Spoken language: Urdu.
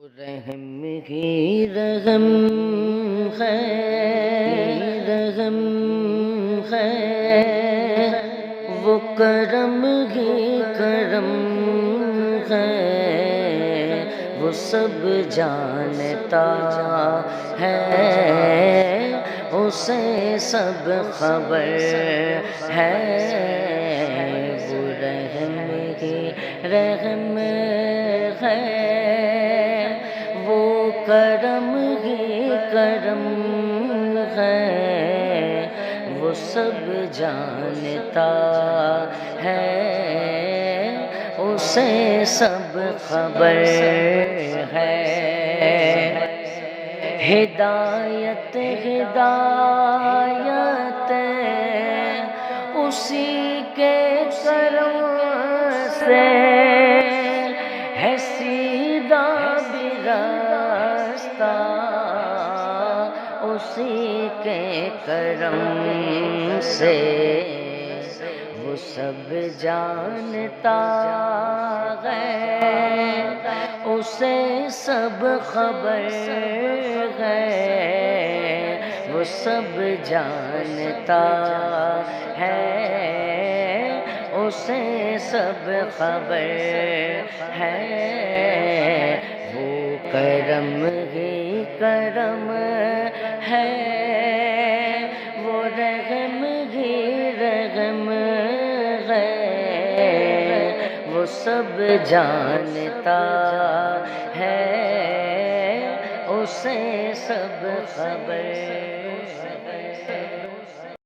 رحم ہی رحم ہے، رحم ہے، وہ کرم ہی کرم ہے، وہ سب جانتا ہے، اسے سب خبر ہے، وہ رحم ہی رحم ہے، وہ کرم ہی کرم ہے، وہ سب جانتا ہے، اسے سب خبر ہے۔ ہدایت ہدایت اسی کے کرم سے ہے، سیدھا بھی راستہ اسی کے کرم سے، وہ سب جانتا ہے، اسے سب خبر ہے، وہ سب جانتا ہے، اسے سب خبر ہے، وہ کرم ہی کرم ہے، وہ رحم ہی رحم ہے، وہ سب جانتا ہے، اسے سب خبر